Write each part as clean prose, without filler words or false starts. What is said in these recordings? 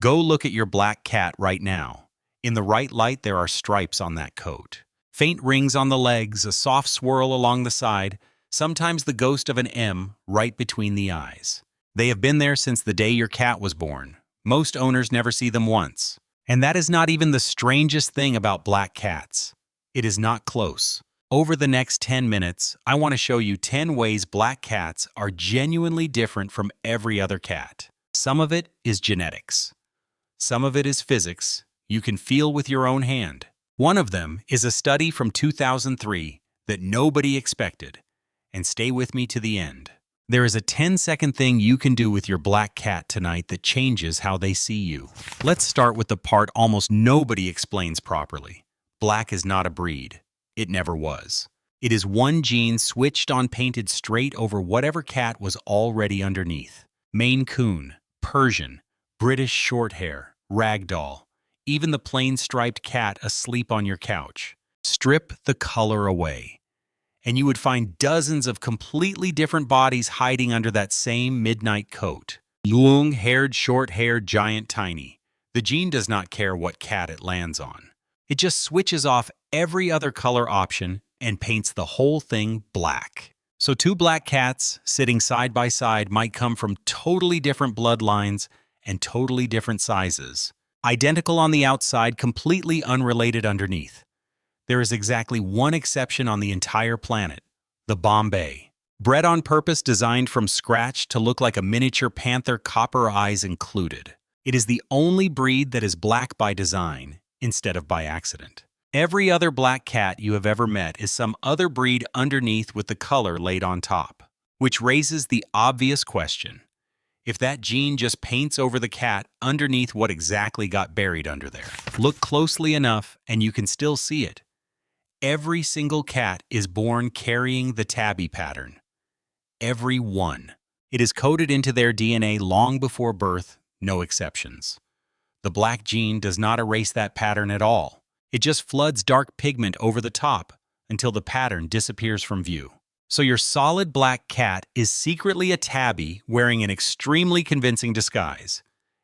Go look at your black cat right now. In the right light, there are stripes on that coat. Faint rings on the legs, a soft swirl along the side, sometimes the ghost of an M right between the eyes. They have been there since the day your cat was born. Most owners never see them once. And that is not even the strangest thing about black cats. It is not close. Over the next 10 minutes, I want to show you 10 ways black cats are genuinely different from every other cat. Some of it is genetics. Some of it is physics you can feel with your own hand. One of them is a study from 2003 that nobody expected. And stay with me to the end. There is a 10-second thing you can do with your black cat tonight that changes how they see you. Let's start with the part almost nobody explains properly. Black is not a breed. It never was. It is one gene switched on painted straight over whatever cat was already underneath. Maine Coon, Persian, British Shorthair, Ragdoll, even the plain striped cat asleep on your couch. Strip the color away, and you would find dozens of completely different bodies hiding under that same midnight coat. Long-haired, short-haired, giant, tiny. The gene does not care what cat it lands on. It just switches off every other color option and paints the whole thing black. So two black cats sitting side by side might come from totally different bloodlines and totally different sizes. Identical on the outside, completely unrelated underneath. There is exactly one exception on the entire planet, the Bombay. Bred on purpose, designed from scratch to look like a miniature panther, copper eyes included. It is the only breed that is black by design instead of by accident. Every other black cat you have ever met is some other breed underneath with the color laid on top. Which raises the obvious question. If that gene just paints over the cat underneath, what exactly got buried under there? Look closely enough and you can still see it. Every single cat is born carrying the tabby pattern. Every one. It is coded into their DNA long before birth, no exceptions. The black gene does not erase that pattern at all. It just floods dark pigment over the top until the pattern disappears from view. So your solid black cat is secretly a tabby wearing an extremely convincing disguise.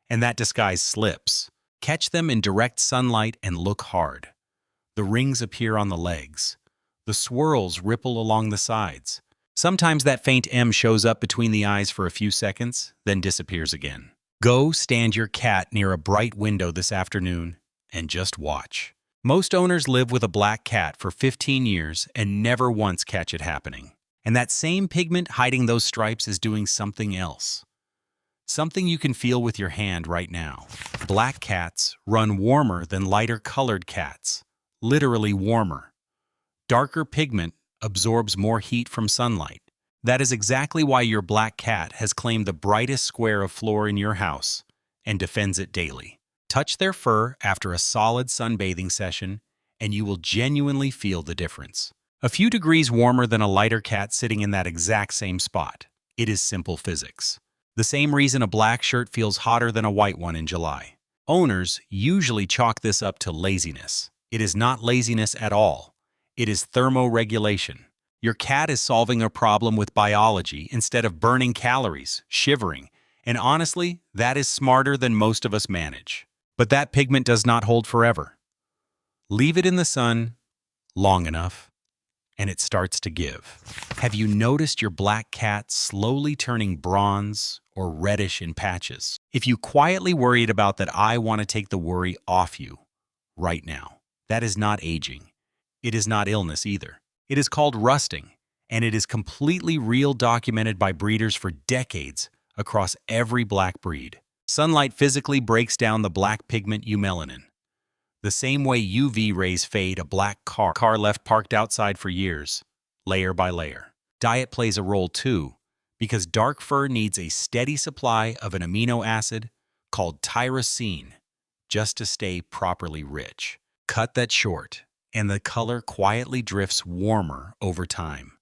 And that disguise slips. Catch them in direct sunlight and look hard. The rings appear on the legs. The swirls ripple along the sides. Sometimes that faint M shows up between the eyes for a few seconds, then disappears again. Go stand your cat near a bright window this afternoon and just watch. Most owners live with a black cat for 15 years and never once catch it happening. And that same pigment hiding those stripes is doing something else. Something you can feel with your hand right now. Black cats run warmer than lighter colored cats. Literally warmer. Darker pigment absorbs more heat from sunlight. That is exactly why your black cat has claimed the brightest square of floor in your house and defends it daily. Touch their fur after a solid sunbathing session, and you will genuinely feel the difference. A few degrees warmer than a lighter cat sitting in that exact same spot. It is simple physics. The same reason a black shirt feels hotter than a white one in July. Owners usually chalk this up to laziness. It is not laziness at all. It is thermoregulation. Your cat is solving a problem with biology instead of burning calories, shivering, and honestly, that is smarter than most of us manage. But that pigment does not hold forever. Leave it in the sun long enough, and it starts to give. Have you noticed your black cat slowly turning bronze or reddish in patches? If you quietly worried about that, I want to take the worry off you right now. That is not aging. It is not illness either. It is called rusting, and it is completely real, documented by breeders for decades across every black breed. Sunlight physically breaks down the black pigment eumelanin. The same way UV rays fade a black car left parked outside for years, layer by layer. Diet plays a role too, because dark fur needs a steady supply of an amino acid called tyrosine just to stay properly rich. Cut that short, and the color quietly drifts warmer over time.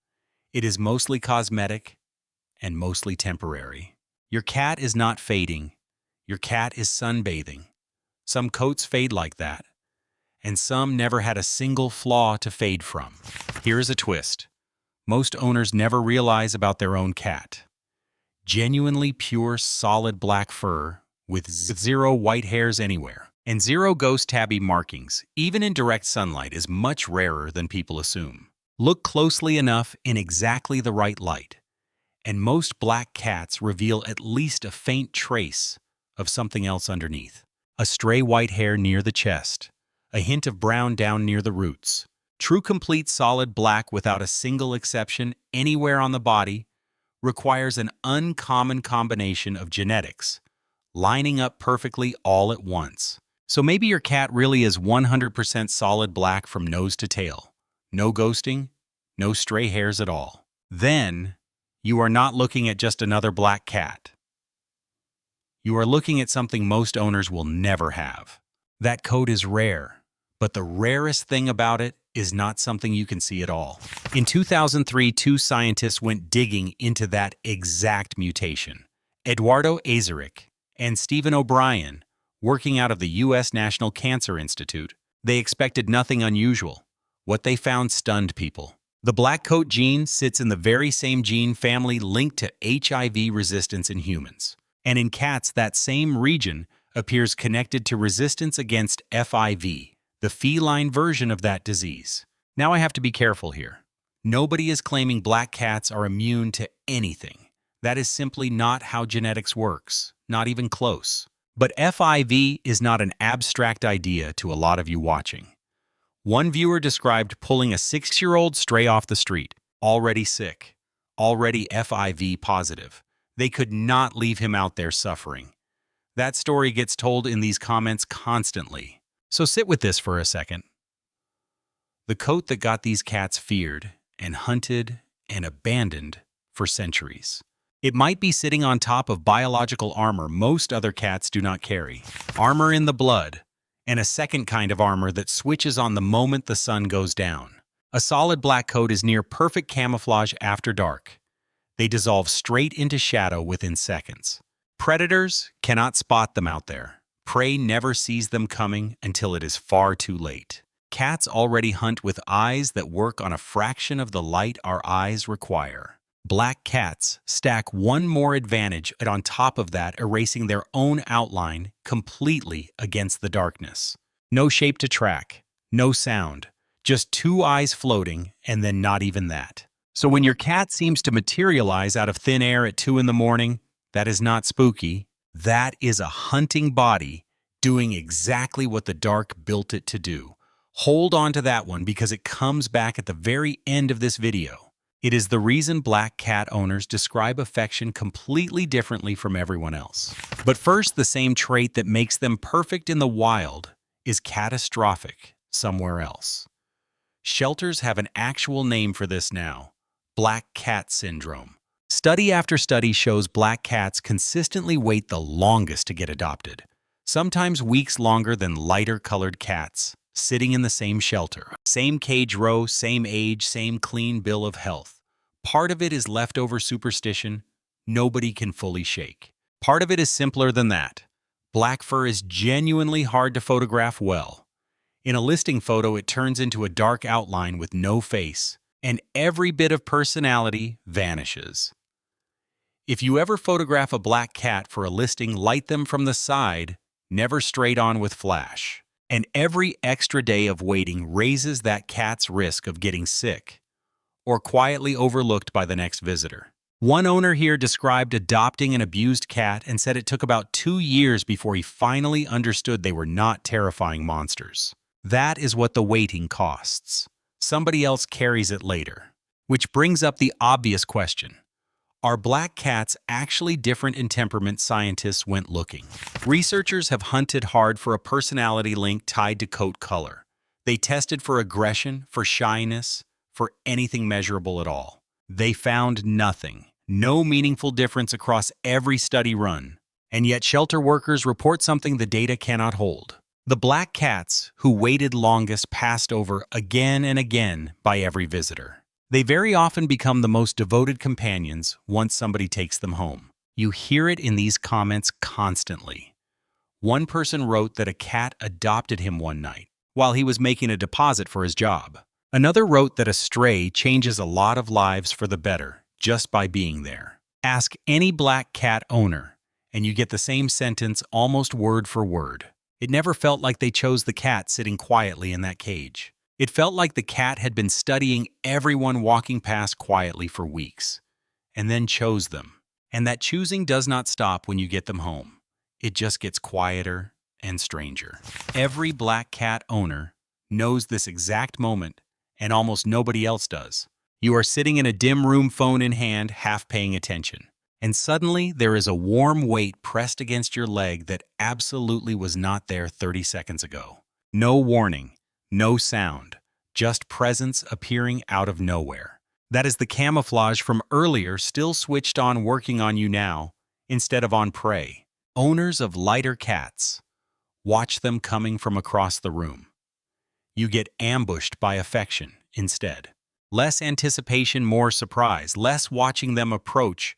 It is mostly cosmetic and mostly temporary. Your cat is not fading. Your cat is sunbathing. Some coats fade like that, and some never had a single flaw to fade from. Here is a twist. Most owners never realize about their own cat. Genuinely pure, solid black fur with zero white hairs anywhere. And zero ghost tabby markings, even in direct sunlight, is much rarer than people assume. Look closely enough in exactly the right light, and most black cats reveal at least a faint trace of something else underneath. A stray white hair near the chest, a hint of brown down near the roots. True complete solid black without a single exception anywhere on the body requires an uncommon combination of genetics, lining up perfectly all at once. So maybe your cat really is 100% solid black from nose to tail. No ghosting, no stray hairs at all. Then, you are not looking at just another black cat. You are looking at something most owners will never have. That coat is rare, but the rarest thing about it is not something you can see at all. In 2003, two scientists went digging into that exact mutation. Eduardo Azaric and Stephen O'Brien, working out of the U.S. National Cancer Institute, they expected nothing unusual. What they found stunned people. The black coat gene sits in the very same gene family linked to HIV resistance in humans. And in cats, that same region appears connected to resistance against FIV, the feline version of that disease. Now I have to be careful here. Nobody is claiming black cats are immune to anything. That is simply not how genetics works, not even close. But FIV is not an abstract idea to a lot of you watching. One viewer described pulling a 6-year-old stray off the street, already sick, already FIV positive. They could not leave him out there suffering. That story gets told in these comments constantly. So sit with this for a second. The coat that got these cats feared and hunted and abandoned for centuries. It might be sitting on top of biological armor most other cats do not carry. Armor in the blood, and a second kind of armor that switches on the moment the sun goes down. A solid black coat is near perfect camouflage after dark. They dissolve straight into shadow within seconds. Predators cannot spot them out there. Prey never sees them coming until it is far too late. Cats already hunt with eyes that work on a fraction of the light our eyes require. Black cats stack one more advantage and on top of that erasing their own outline completely against the darkness. No shape to track, no sound, just two eyes floating and then not even that. So when your cat seems to materialize out of thin air at 2 in the morning, that is not spooky. That is a hunting body doing exactly what the dark built it to do. Hold on to that one because it comes back at the very end of this video. It is the reason black cat owners describe affection completely differently from everyone else. But first, the same trait that makes them perfect in the wild is catastrophic somewhere else. Shelters have an actual name for this now: black cat syndrome. Study after study shows black cats consistently wait the longest to get adopted, sometimes weeks longer than lighter-colored cats, sitting in the same shelter. Same cage row, same age, same clean bill of health. Part of it is leftover superstition nobody can fully shake. Part of it is simpler than that. Black fur is genuinely hard to photograph well. In a listing photo, it turns into a dark outline with no face, and every bit of personality vanishes. If you ever photograph a black cat for a listing, light them from the side, never straight on with flash. And every extra day of waiting raises that cat's risk of getting sick or quietly overlooked by the next visitor. One owner here described adopting an abused cat and said it took about 2 years before he finally understood they were not terrifying monsters. That is what the waiting costs. Somebody else carries it later. Which brings up the obvious question. Are black cats actually different in temperament? Scientists went looking. Researchers have hunted hard for a personality link tied to coat color. They tested for aggression, for shyness, for anything measurable at all. They found nothing. No meaningful difference across every study run. And yet shelter workers report something the data cannot hold. The black cats who waited longest passed over again and again by every visitor. They very often become the most devoted companions once somebody takes them home. You hear it in these comments constantly. One person wrote that a cat adopted him one night while he was making a deposit for his job. Another wrote that a stray changes a lot of lives for the better just by being there. Ask any black cat owner, and you get the same sentence almost word for word. It never felt like they chose the cat sitting quietly in that cage. It felt like the cat had been studying everyone walking past quietly for weeks, and then chose them. And that choosing does not stop when you get them home. It just gets quieter and stranger. Every black cat owner knows this exact moment, and almost nobody else does. You are sitting in a dim room, phone in hand, half paying attention. And suddenly, there is a warm weight pressed against your leg that absolutely was not there 30 seconds ago. No warning, no sound, just presence appearing out of nowhere. That is the camouflage from earlier still switched on, working on you now, instead of on prey. Owners of lighter cats, watch them coming from across the room. You get ambushed by affection instead. Less anticipation, more surprise. Less watching them approach,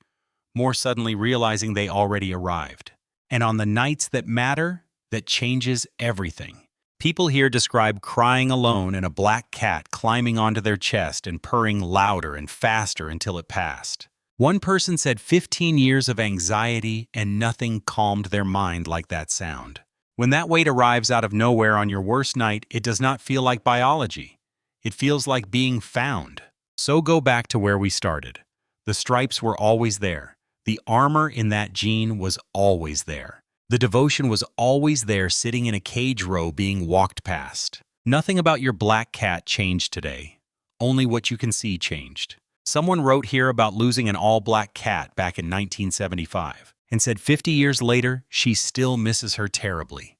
more suddenly realizing they already arrived. And on the nights that matter, that changes everything. People here describe crying alone and a black cat climbing onto their chest and purring louder and faster until it passed. One person said 15 years of anxiety and nothing calmed their mind like that sound. When that weight arrives out of nowhere on your worst night, it does not feel like biology. It feels like being found. So go back to where we started. The stripes were always there. The armor in that gene was always there. The devotion was always there, sitting in a cage row being walked past. Nothing about your black cat changed today. Only what you can see changed. Someone wrote here about losing an all-black cat back in 1975 and said 50 years later, she still misses her terribly.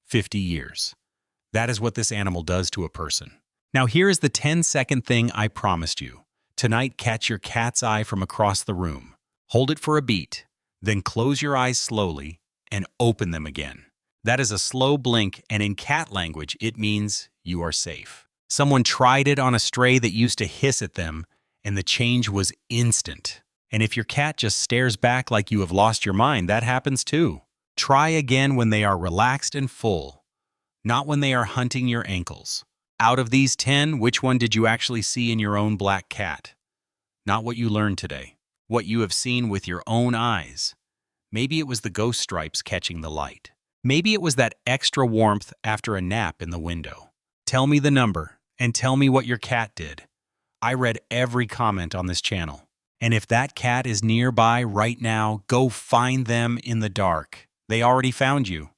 50 years. That is what this animal does to a person. Now here is the 10-second thing I promised you. Tonight, catch your cat's eye from across the room. Hold it for a beat, then close your eyes slowly and open them again. That is a slow blink, and in cat language, it means you are safe. Someone tried it on a stray that used to hiss at them, and the change was instant. And if your cat just stares back like you have lost your mind, that happens too. Try again when they are relaxed and full, not when they are hunting your ankles. Out of these 10, which one did you actually see in your own black cat? Not what you learned today. What you have seen with your own eyes. Maybe it was the ghost stripes catching the light. Maybe it was that extra warmth after a nap in the window. Tell me the number, and tell me what your cat did. I read every comment on this channel. And if that cat is nearby right now, go find them in the dark. They already found you.